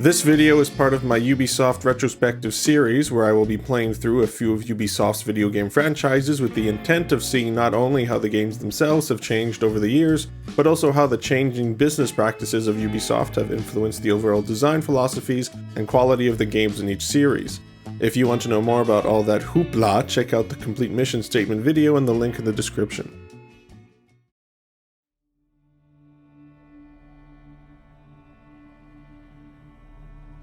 This video is part of my Ubisoft Retrospective series where I will be playing through a few of Ubisoft's video game franchises with the intent of seeing not only how the games themselves have changed over the years, but also how the changing business practices of Ubisoft have influenced the overall design philosophies and quality of the games in each series. If you want to know more about all that hoopla, check out the complete mission statement video and the link in the description.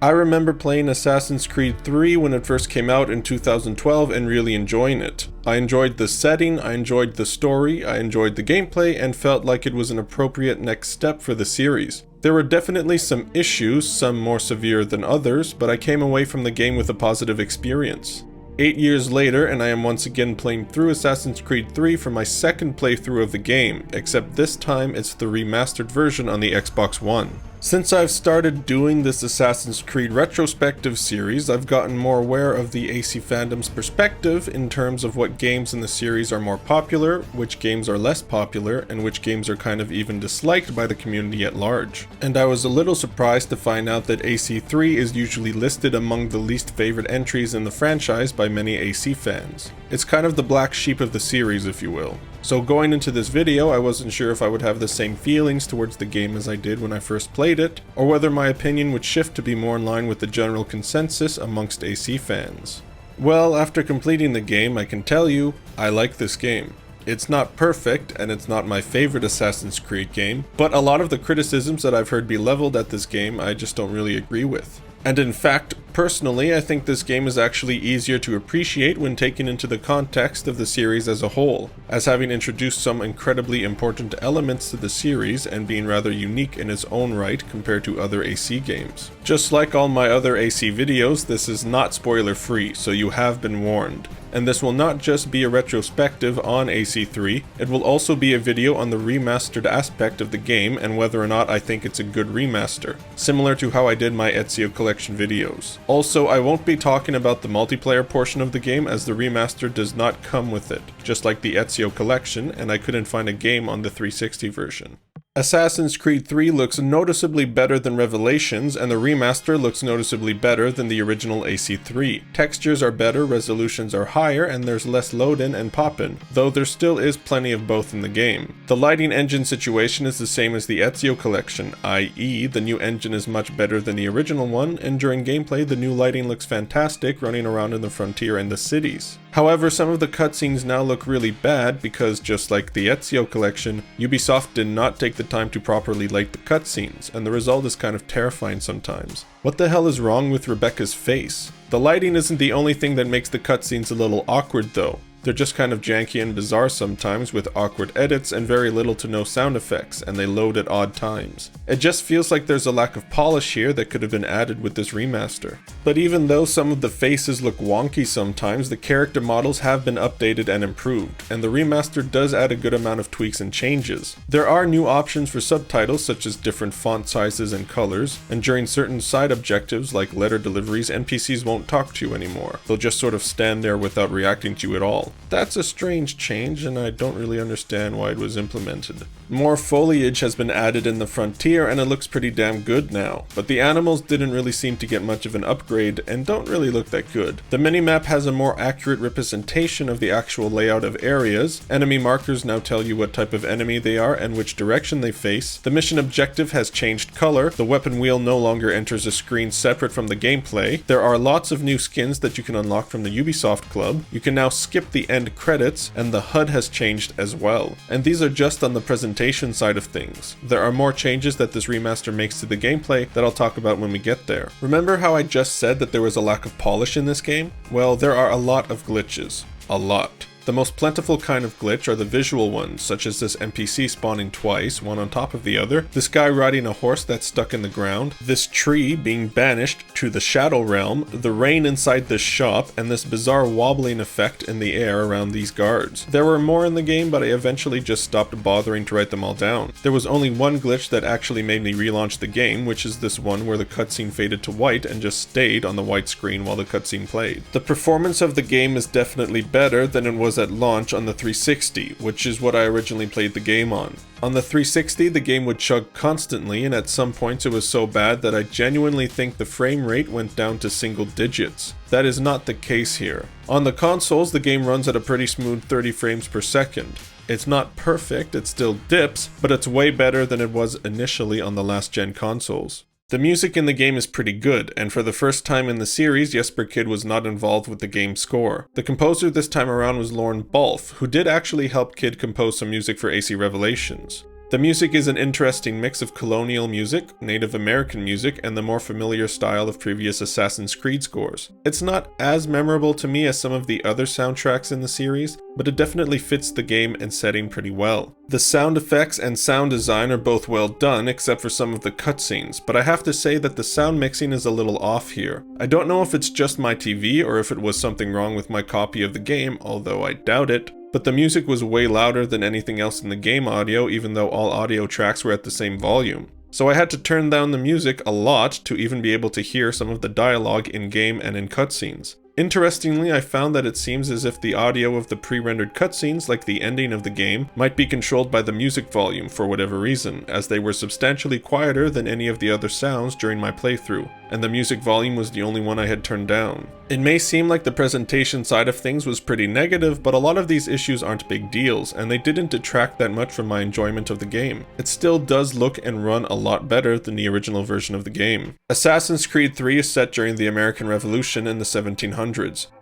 I remember playing Assassin's Creed 3 when it first came out in 2012 and really enjoying it. I enjoyed the setting, I enjoyed the story, I enjoyed the gameplay, and felt like it was an appropriate next step for the series. There were definitely some issues, some more severe than others, but I came away from the game with a positive experience. 8 years later, and I am once again playing through Assassin's Creed 3 for my second playthrough of the game, except this time it's the remastered version on the Xbox One. Since I've started doing this Assassin's Creed retrospective series, I've gotten more aware of the AC fandom's perspective in terms of what games in the series are more popular, which games are less popular, and which games are kind of even disliked by the community at large. And I was a little surprised to find out that AC3 is usually listed among the least favorite entries in the franchise by many AC fans. It's kind of the black sheep of the series, if you will. So going into this video, I wasn't sure if I would have the same feelings towards the game as I did when I first played it, or whether my opinion would shift to be more in line with the general consensus amongst AC fans. Well, after completing the game, I can tell you, I like this game. It's not perfect, and it's not my favorite Assassin's Creed game, but a lot of the criticisms that I've heard be leveled at this game I just don't really agree with. And in fact, personally, I think this game is actually easier to appreciate when taken into the context of the series as a whole, as having introduced some incredibly important elements to the series and being rather unique in its own right compared to other AC games. Just like all my other AC videos, this is not spoiler free, so you have been warned. And this will not just be a retrospective on AC3, it will also be a video on the remastered aspect of the game and whether or not I think it's a good remaster, similar to how I did my Ezio Collection videos. Also, I won't be talking about the multiplayer portion of the game as the remaster does not come with it, just like the Ezio Collection, and I couldn't find a game on the 360 version. Assassin's Creed 3 looks noticeably better than Revelations, and the remaster looks noticeably better than the original AC3. Textures are better, resolutions are higher, and there's less load-in and pop-in, though there still is plenty of both in the game. The lighting engine situation is the same as the Ezio Collection, i.e. the new engine is much better than the original one, and during gameplay the new lighting looks fantastic running around in the frontier and the cities. However, some of the cutscenes now look really bad because, just like the Ezio Collection, Ubisoft did not take the time to properly light the cutscenes, and the result is kind of terrifying sometimes. What the hell is wrong with Rebecca's face? The lighting isn't the only thing that makes the cutscenes a little awkward though. They're just kind of janky and bizarre sometimes with awkward edits and very little to no sound effects, and they load at odd times. It just feels like there's a lack of polish here that could have been added with this remaster. But even though some of the faces look wonky sometimes, the character models have been updated and improved, and the remaster does add a good amount of tweaks and changes. There are new options for subtitles such as different font sizes and colors, and during certain side objectives like letter deliveries, NPCs won't talk to you anymore. They'll just sort of stand there without reacting to you at all. That's a strange change, and I don't really understand why it was implemented. More foliage has been added in the frontier, and it looks pretty damn good now, but the animals didn't really seem to get much of an upgrade and don't really look that good. The minimap has a more accurate representation of the actual layout of areas. Enemy markers now tell you what type of enemy they are and which direction they face. The mission objective has changed color. The weapon wheel no longer enters a screen separate from the gameplay. There are lots of new skins that you can unlock from the Ubisoft Club. You can now skip the end credits, and the HUD has changed as well. And these are just on the presentation side of things. There are more changes that this remaster makes to the gameplay that I'll talk about when we get there. Remember how I just said that there was a lack of polish in this game? Well, there are a lot of glitches. A lot. The most plentiful kind of glitch are the visual ones, such as this NPC spawning twice, one on top of the other, this guy riding a horse that's stuck in the ground, this tree being banished to the Shadow Realm, the rain inside this shop, and this bizarre wobbling effect in the air around these guards. There were more in the game, but I eventually just stopped bothering to write them all down. There was only one glitch that actually made me relaunch the game, which is this one where the cutscene faded to white and just stayed on the white screen while the cutscene played. The performance of the game is definitely better than it was at launch on the 360, which is what I originally played the game on. On the 360, the game would chug constantly, and at some points it was so bad that I genuinely think the frame rate went down to single digits. That is not the case here. On the consoles, the game runs at a pretty smooth 30 frames per second. It's not perfect, it still dips, but it's way better than it was initially on the last gen consoles. The music in the game is pretty good, and for the first time in the series, Jesper Kyd was not involved with the game's score. The composer this time around was Lorne Balfe, who did actually help Kyd compose some music for AC Revelations. The music is an interesting mix of colonial music, Native American music, and the more familiar style of previous Assassin's Creed scores. It's not as memorable to me as some of the other soundtracks in the series, but it definitely fits the game and setting pretty well. The sound effects and sound design are both well done, except for some of the cutscenes, but I have to say that the sound mixing is a little off here. I don't know if it's just my TV or if it was something wrong with my copy of the game, although I doubt it. But the music was way louder than anything else in the game audio, even though all audio tracks were at the same volume. So I had to turn down the music a lot to even be able to hear some of the dialogue in-game and in cutscenes. Interestingly, I found that it seems as if the audio of the pre-rendered cutscenes, like the ending of the game, might be controlled by the music volume for whatever reason, as they were substantially quieter than any of the other sounds during my playthrough, and the music volume was the only one I had turned down. It may seem like the presentation side of things was pretty negative, but a lot of these issues aren't big deals, and they didn't detract that much from my enjoyment of the game. It still does look and run a lot better than the original version of the game. Assassin's Creed 3 is set during the American Revolution in the 1700s.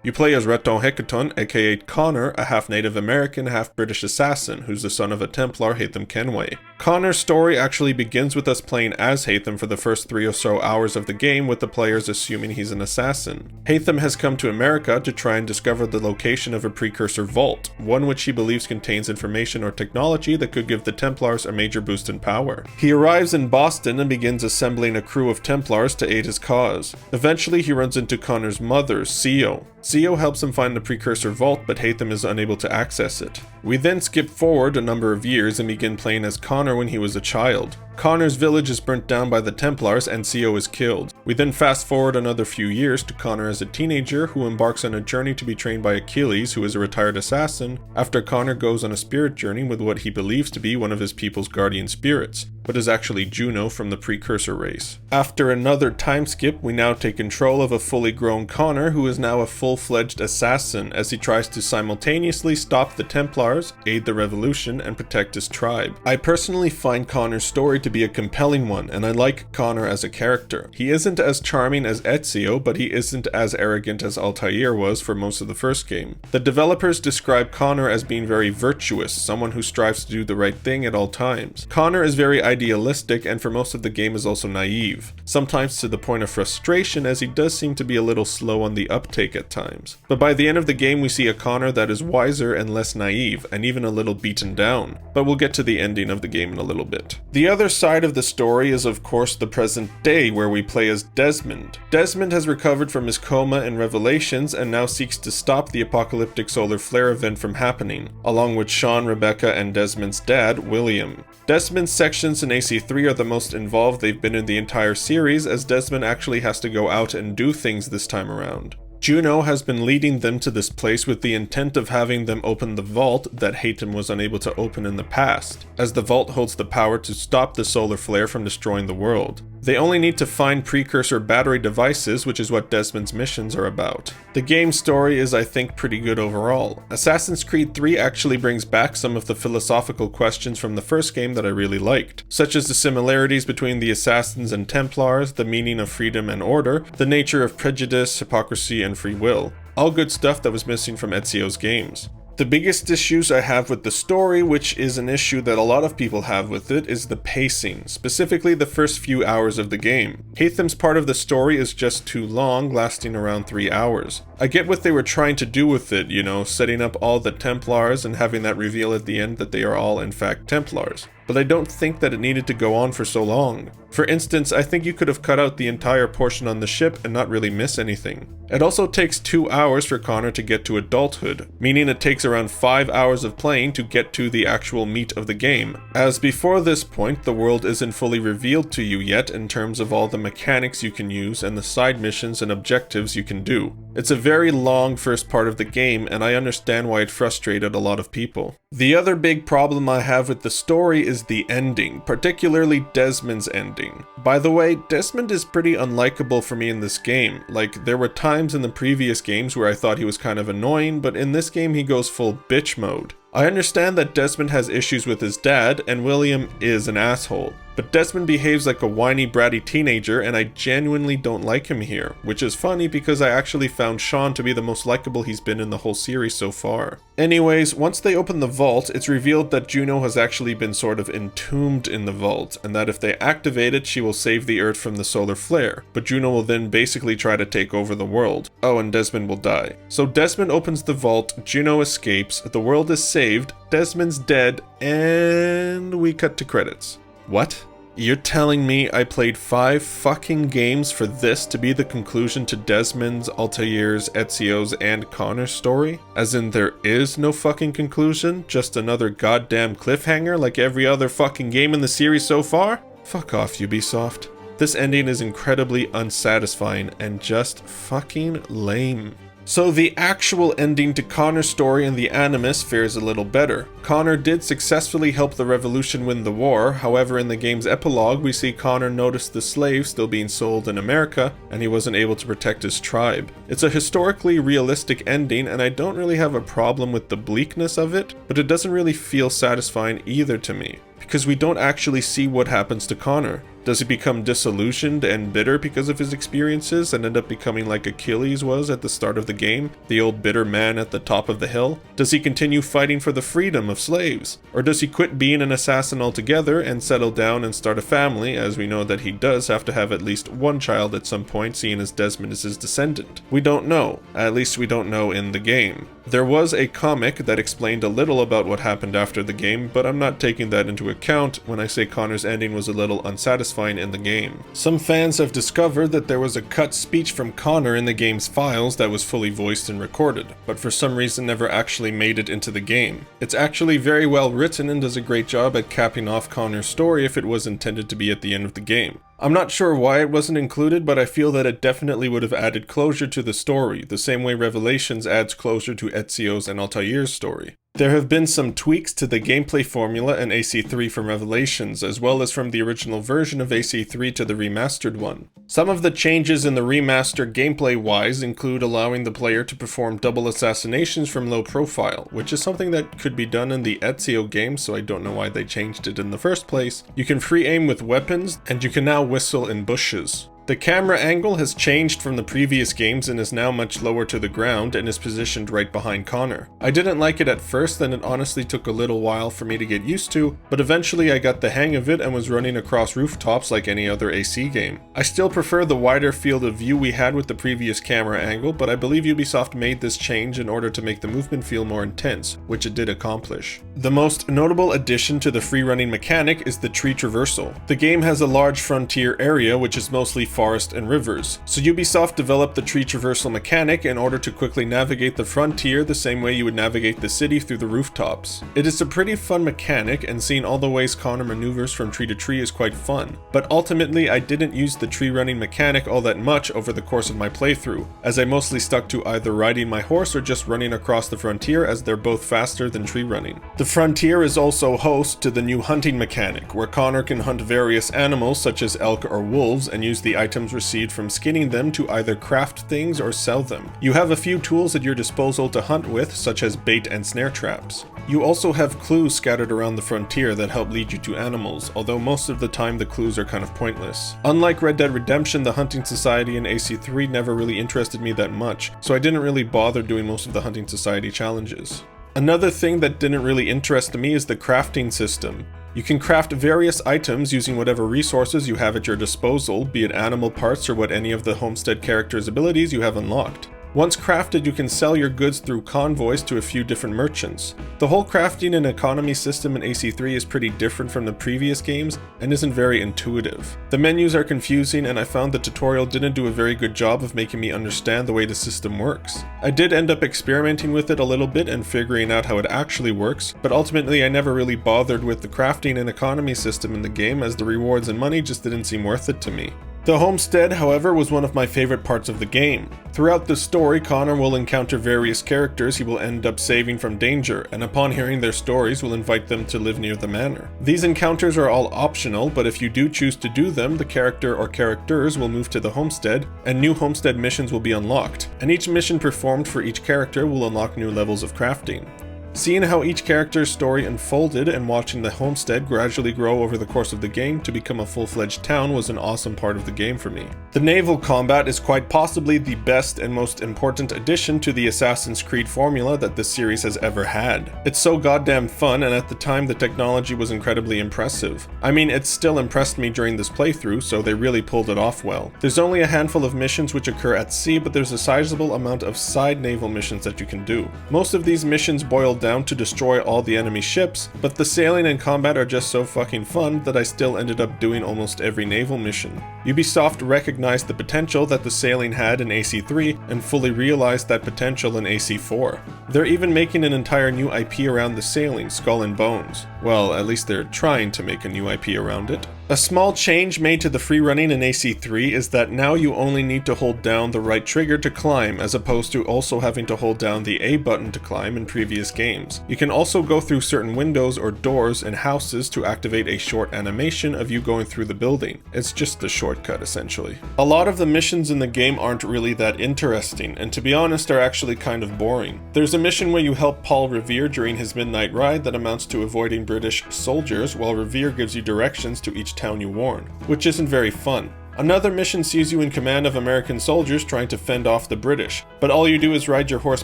You play as Reton Hecaton, aka Connor, a half-Native American, half-British assassin, who's the son of a Templar, Haytham Kenway. Connor's story actually begins with us playing as Haytham for the first 3 or so hours of the game, with the players assuming he's an assassin. Haytham has come to America to try and discover the location of a precursor vault, one which he believes contains information or technology that could give the Templars a major boost in power. He arrives in Boston and begins assembling a crew of Templars to aid his cause. Eventually he runs into Connor's mother, Sio. Sio helps him find the precursor vault, but Haytham is unable to access it. We then skip forward a number of years and begin playing as Connor when he was a child. Connor's village is burnt down by the Templars and Sio is killed. We then fast forward another few years to Connor as a teenager who embarks on a journey to be trained by Achilles, who is a retired assassin, after Connor goes on a spirit journey with what he believes to be one of his people's guardian spirits, but is actually Juno from the precursor race. After another time skip, we now take control of a fully grown Connor who is now a full-fledged assassin as he tries to simultaneously stop the Templars, aid the revolution, and protect his tribe. I personally find Connor's story to be a compelling one, and I like Connor as a character. He isn't as charming as Ezio, but he isn't as arrogant as Altair was for most of the first game. The developers describe Connor as being very virtuous, someone who strives to do the right thing at all times. Connor is very idealistic and for most of the game is also naive, sometimes to the point of frustration as he does seem to be a little slow on the uptake at times. But by the end of the game we see a Connor that is wiser and less naive, and even a little beaten down, but we'll get to the ending of the game in a little bit. The other side of the story is of course the present day, where we play as Desmond. Desmond has recovered from his coma in Revelations and now seeks to stop the apocalyptic solar flare event from happening, along with Sean, Rebecca, and Desmond's dad, William. Desmond's sections in AC3 are the most involved they've been in the entire series, as Desmond actually has to go out and do things this time around. Juno has been leading them to this place with the intent of having them open the vault that Haytham was unable to open in the past, as the vault holds the power to stop the solar flare from destroying the world. They only need to find precursor battery devices, which is what Desmond's missions are about. The game's story is, I think, pretty good overall. Assassin's Creed 3 actually brings back some of the philosophical questions from the first game that I really liked, such as the similarities between the Assassins and Templars, the meaning of freedom and order, the nature of prejudice, hypocrisy, and free will. All good stuff that was missing from Ezio's games. The biggest issues I have with the story, which is an issue that a lot of people have with it, is the pacing, specifically the first few hours of the game. Haytham's part of the story is just too long, lasting around 3 hours. I get what they were trying to do with it, you know, setting up all the Templars and having that reveal at the end that they are all in fact Templars. But I don't think that it needed to go on for so long. For instance, I think you could have cut out the entire portion on the ship and not really miss anything. It also takes 2 hours for Connor to get to adulthood, meaning it takes around 5 hours of playing to get to the actual meat of the game, as before this point the world isn't fully revealed to you yet in terms of all the mechanics you can use and the side missions and objectives you can do. It's a very long first part of the game, and I understand why it frustrated a lot of people. The other big problem I have with the story is the ending, particularly Desmond's ending. By the way, Desmond is pretty unlikable for me in this game. Like, there were times in the previous games where I thought he was kind of annoying, but in this game he goes full bitch mode. I understand that Desmond has issues with his dad, and William is an asshole. But Desmond behaves like a whiny, bratty teenager, and I genuinely don't like him here, which is funny because I actually found Sean to be the most likable he's been in the whole series so far. Anyways, once they open the vault, it's revealed that Juno has actually been sort of entombed in the vault, and that if they activate it, she will save the Earth from the solar flare, but Juno will then basically try to take over the world. Oh, and Desmond will die. So Desmond opens the vault, Juno escapes, the world is saved, Desmond's dead, and we cut to credits. What? You're telling me I played 5 fucking games for this to be the conclusion to Desmond's, Altair's, Ezio's, and Connor's story? As in there is no fucking conclusion? Just another goddamn cliffhanger like every other fucking game in the series so far? Fuck off, Ubisoft. This ending is incredibly unsatisfying and just fucking lame. So the actual ending to Connor's story in the Animus fares a little better. Connor did successfully help the revolution win the war, however in the game's epilogue we see Connor notice the slaves still being sold in America, and he wasn't able to protect his tribe. It's a historically realistic ending, and I don't really have a problem with the bleakness of it, but it doesn't really feel satisfying either to me, because we don't actually see what happens to Connor. Does he become disillusioned and bitter because of his experiences and end up becoming like Achilles was at the start of the game, the old bitter man at the top of the hill? Does he continue fighting for the freedom of slaves? Or does he quit being an assassin altogether and settle down and start a family, as we know that he does have to have at least one child at some point, seeing as Desmond is his descendant? We don't know. At least we don't know in the game. There was a comic that explained a little about what happened after the game, but I'm not taking that into account when I say Connor's ending was a little unsatisfying in the game. Some fans have discovered that there was a cut speech from Connor in the game's files that was fully voiced and recorded, but for some reason never actually made it into the game. It's actually very well written and does a great job at capping off Connor's story if it was intended to be at the end of the game. I'm not sure why it wasn't included, but I feel that it definitely would have added closure to the story, the same way Revelations adds closure to Ezio's and Altair's story. There have been some tweaks to the gameplay formula in AC3 from Revelations, as well as from the original version of AC3 to the remastered one. Some of the changes in the remaster gameplay-wise include allowing the player to perform double assassinations from low profile, which is something that could be done in the Ezio game, so I don't know why they changed it in the first place. You can free aim with weapons, and you can now whistle in bushes. The camera angle has changed from the previous games and is now much lower to the ground and is positioned right behind Connor. I didn't like it at first, and it honestly took a little while for me to get used to, but eventually I got the hang of it and was running across rooftops like any other AC game. I still prefer the wider field of view we had with the previous camera angle, but I believe Ubisoft made this change in order to make the movement feel more intense, which it did accomplish. The most notable addition to the free running mechanic is the tree traversal. The game has a large frontier area which is mostly forest and rivers, so Ubisoft developed the tree traversal mechanic in order to quickly navigate the frontier the same way you would navigate the city through the rooftops. It is a pretty fun mechanic, and seeing all the ways Connor maneuvers from tree to tree is quite fun, but ultimately I didn't use the tree running mechanic all that much over the course of my playthrough, as I mostly stuck to either riding my horse or just running across the frontier, as they're both faster than tree running. The frontier is also host to the new hunting mechanic, where Connor can hunt various animals such as elk or wolves and use the items received from skinning them to either craft things or sell them. You have a few tools at your disposal to hunt with, such as bait and snare traps. You also have clues scattered around the frontier that help lead you to animals, although most of the time the clues are kind of pointless. Unlike Red Dead Redemption, the Hunting Society in AC3 never really interested me that much, so I didn't really bother doing most of the Hunting Society challenges. Another thing that didn't really interest me is the crafting system. You can craft various items using whatever resources you have at your disposal, be it animal parts or what any of the Homestead characters' abilities you have unlocked. Once crafted, you can sell your goods through convoys to a few different merchants. The whole crafting and economy system in AC3 is pretty different from the previous games and isn't very intuitive. The menus are confusing, and I found the tutorial didn't do a very good job of making me understand the way the system works. I did end up experimenting with it a little bit and figuring out how it actually works, but ultimately I never really bothered with the crafting and economy system in the game, as the rewards and money just didn't seem worth it to me. The homestead, however, was one of my favorite parts of the game. Throughout the story, Connor will encounter various characters he will end up saving from danger, and upon hearing their stories will invite them to live near the manor. These encounters are all optional, but if you do choose to do them, the character or characters will move to the homestead, and new homestead missions will be unlocked, and each mission performed for each character will unlock new levels of crafting. Seeing how each character's story unfolded and watching the homestead gradually grow over the course of the game to become a full-fledged town was an awesome part of the game for me. The naval combat is quite possibly the best and most important addition to the Assassin's Creed formula that this series has ever had. It's so goddamn fun, and at the time the technology was incredibly impressive. I mean, it still impressed me during this playthrough, so they really pulled it off well. There's only a handful of missions which occur at sea, but there's a sizable amount of side naval missions that you can do. Most of these missions boil down to destroy all the enemy ships, but the sailing and combat are just so fucking fun that I still ended up doing almost every naval mission. Ubisoft recognized the potential that the sailing had in AC3 and fully realized that potential in AC4. They're even making an entire new IP around the sailing, Skull and Bones. Well, at least they're trying to make a new IP around it. A small change made to the free running in AC3 is that now you only need to hold down the right trigger to climb, as opposed to also having to hold down the A button to climb in previous games. You can also go through certain windows or doors in houses to activate a short animation of you going through the building. It's just a shortcut essentially. A lot of the missions in the game aren't really that interesting, and to be honest are actually kind of boring. There's a mission where you help Paul Revere during his midnight ride that amounts to avoiding British soldiers, while Revere gives you directions to each town you warn, which isn't very fun. Another mission sees you in command of American soldiers trying to fend off the British, but all you do is ride your horse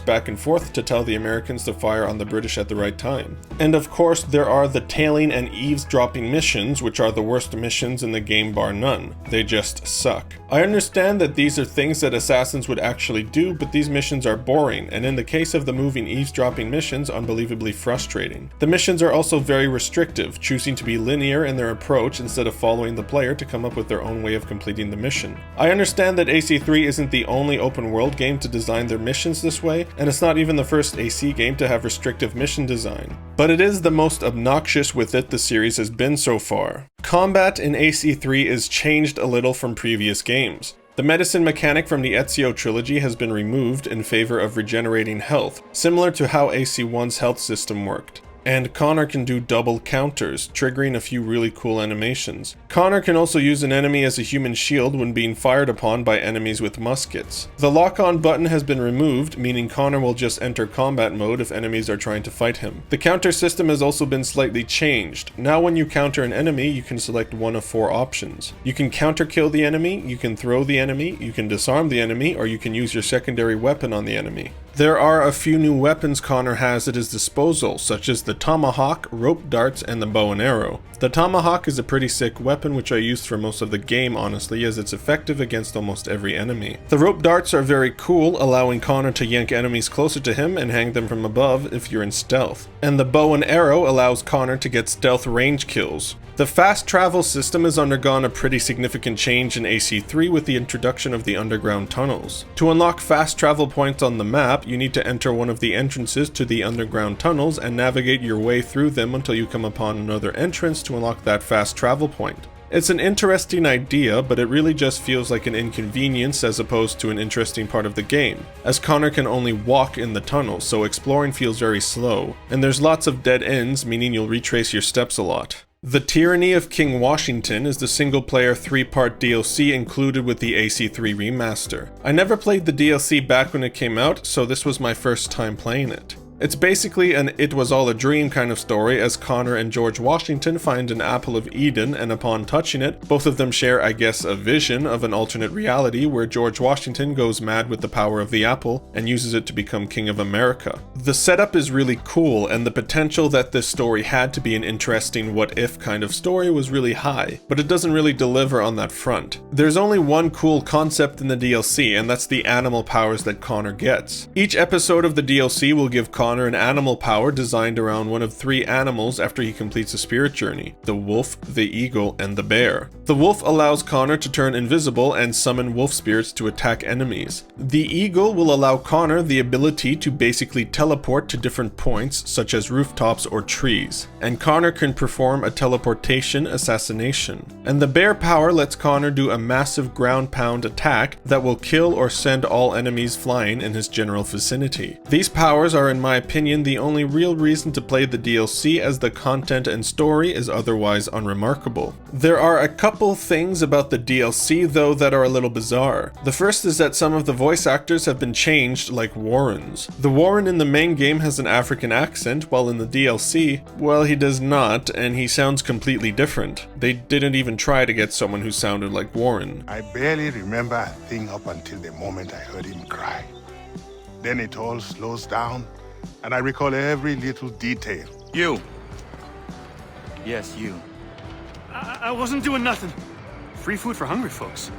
back and forth to tell the Americans to fire on the British at the right time. And of course, there are the tailing and eavesdropping missions, which are the worst missions in the game bar none. They just suck. I understand that these are things that assassins would actually do, but these missions are boring, and in the case of the moving eavesdropping missions, unbelievably frustrating. The missions are also very restrictive, choosing to be linear in their approach instead of following the player to come up with their own way of completing the mission. I understand that AC3 isn't the only open world game to design their missions this way, and it's not even the first AC game to have restrictive mission design. But it is the most obnoxious with it the series has been so far. Combat in AC3 is changed a little from previous games. The medicine mechanic from the Ezio trilogy has been removed in favor of regenerating health, similar to how AC1's health system worked. And Connor can do double counters, triggering a few really cool animations. Connor can also use an enemy as a human shield when being fired upon by enemies with muskets. The lock-on button has been removed, meaning Connor will just enter combat mode if enemies are trying to fight him. The counter system has also been slightly changed. Now when you counter an enemy, you can select one of 4 options. You can counter kill the enemy, you can throw the enemy, you can disarm the enemy, or you can use your secondary weapon on the enemy. There are a few new weapons Connor has at his disposal, such as the tomahawk, rope darts, and the bow and arrow. The tomahawk is a pretty sick weapon which I used for most of the game honestly, as it's effective against almost every enemy. The rope darts are very cool, allowing Connor to yank enemies closer to him and hang them from above if you're in stealth. And the bow and arrow allows Connor to get stealth range kills. The fast travel system has undergone a pretty significant change in AC3 with the introduction of the underground tunnels. To unlock fast travel points on the map, you need to enter one of the entrances to the underground tunnels and navigate your way through them until you come upon another entrance to unlock that fast travel point. It's an interesting idea, but it really just feels like an inconvenience as opposed to an interesting part of the game, as Connor can only walk in the tunnels, so exploring feels very slow, and there's lots of dead ends, meaning you'll retrace your steps a lot. The Tyranny of King Washington is the single-player 3-part DLC included with the AC3 remaster. I never played the DLC back when it came out, so this was my first time playing it. It's basically an "it was all a dream" kind of story, as Connor and George Washington find an apple of Eden, and upon touching it, both of them share, I guess, a vision of an alternate reality where George Washington goes mad with the power of the apple and uses it to become King of America. The setup is really cool, and the potential that this story had to be an interesting what-if kind of story was really high, but it doesn't really deliver on that front. There's only one cool concept in the DLC, and that's the animal powers that Connor gets. Each episode of the DLC will give Connor an animal power designed around one of 3 animals after he completes a spirit journey: the wolf, the eagle, and the bear. The wolf allows Connor to turn invisible and summon wolf spirits to attack enemies. The eagle will allow Connor the ability to basically teleport to different points, such as rooftops or trees, and Connor can perform a teleportation assassination. And the bear power lets Connor do a massive ground pound attack that will kill or send all enemies flying in his general vicinity. These powers are, in my opinion, the only real reason to play the DLC, as the content and story is otherwise unremarkable. There are a couple things about the DLC though that are a little bizarre. The first is that some of the voice actors have been changed, like Warren's. The Warren in the main game has an African accent, while in the DLC, well, he does not, and he sounds completely different. They didn't even try to get someone who sounded like Warren. I barely remember a thing up until the moment I heard him cry. Then it all slows down, and I recall every little detail. You. Yes, you. I wasn't doing nothing. Free food for hungry folks.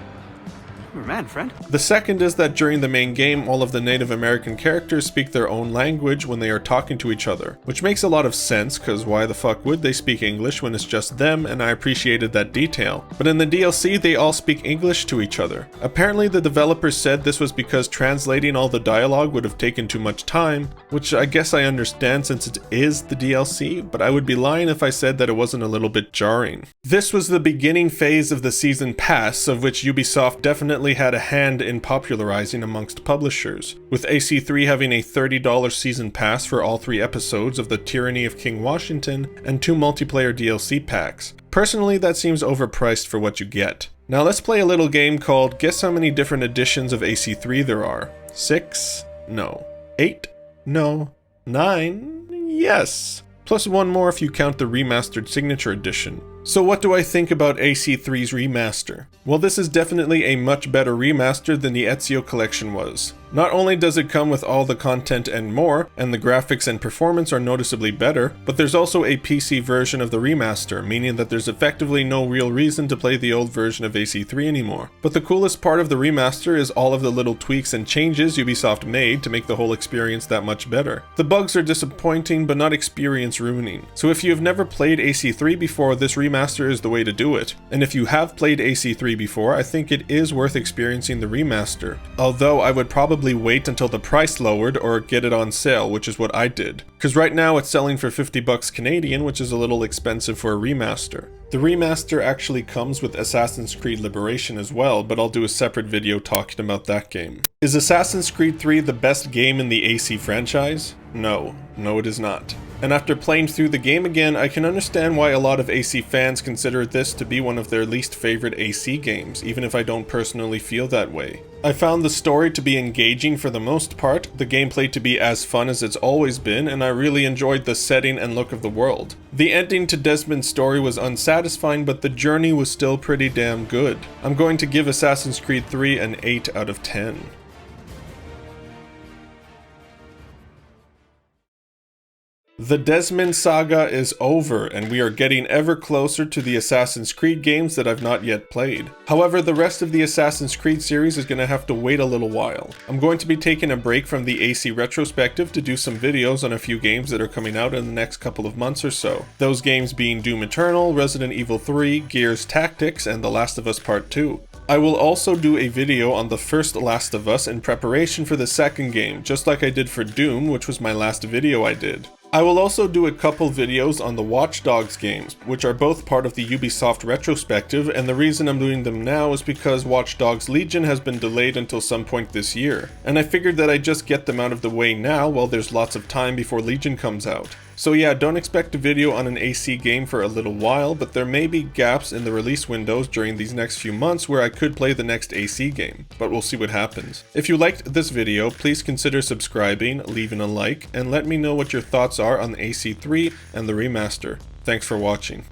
You're a man, friend. The second is that during the main game, all of the Native American characters speak their own language when they are talking to each other, which makes a lot of sense, cause why the fuck would they speak English when it's just them, and I appreciated that detail. But in the DLC, they all speak English to each other. Apparently the developers said this was because translating all the dialogue would have taken too much time, which I guess I understand since it is the DLC, but I would be lying if I said that it wasn't a little bit jarring. This was the beginning phase of the season pass, of which Ubisoft definitely had a hand in popularizing amongst publishers, with AC3 having a $30 season pass for all 3 episodes of The Tyranny of King Washington and 2 multiplayer DLC packs. Personally, that seems overpriced for what you get. Now let's play a little game called Guess How Many Different Editions of AC3 There Are. 6? No. 8? No. 9? Yes. Plus 1 more if you count the remastered signature edition. So what do I think about AC3's remaster? Well, this is definitely a much better remaster than the Ezio collection was. Not only does it come with all the content and more, and the graphics and performance are noticeably better, but there's also a PC version of the remaster, meaning that there's effectively no real reason to play the old version of AC3 anymore. But the coolest part of the remaster is all of the little tweaks and changes Ubisoft made to make the whole experience that much better. The bugs are disappointing, but not experience ruining. So if you have never played AC3 before, this remaster is the way to do it. And if you have played AC3 before, I think it is worth experiencing the remaster. Although I would probably wait until the price lowered or get it on sale, which is what I did. Cause right now it's selling for 50 bucks Canadian, which is a little expensive for a remaster. The remaster actually comes with Assassin's Creed Liberation as well, but I'll do a separate video talking about that game. Is Assassin's Creed 3 the best game in the AC franchise? No. No, it is not. And after playing through the game again, I can understand why a lot of AC fans consider this to be one of their least favorite AC games, even if I don't personally feel that way. I found the story to be engaging for the most part, the gameplay to be as fun as it's always been, and I really enjoyed the setting and look of the world. The ending to Desmond's story was unsatisfying, but the journey was still pretty damn good. I'm going to give Assassin's Creed 3 an 8 out of 10. The Desmond saga is over, and we are getting ever closer to the Assassin's Creed games that I've not yet played. However, the rest of the Assassin's Creed series is going to have to wait a little while. I'm going to be taking a break from the AC Retrospective to do some videos on a few games that are coming out in the next couple of months or so. Those games being Doom Eternal, Resident Evil 3, Gears Tactics, and The Last of Us Part 2. I will also do a video on the first Last of Us in preparation for the second game, just like I did for Doom, which was my last video I did. I will also do a couple videos on the Watch Dogs games, which are both part of the Ubisoft Retrospective, and the reason I'm doing them now is because Watch Dogs Legion has been delayed until some point this year, and I figured that I'd just get them out of the way now while there's lots of time before Legion comes out. So yeah, don't expect a video on an AC game for a little while, but there may be gaps in the release windows during these next few months where I could play the next AC game, but we'll see what happens. If you liked this video, please consider subscribing, leaving a like, and let me know what your thoughts are on the AC3 and the remaster. Thanks for watching.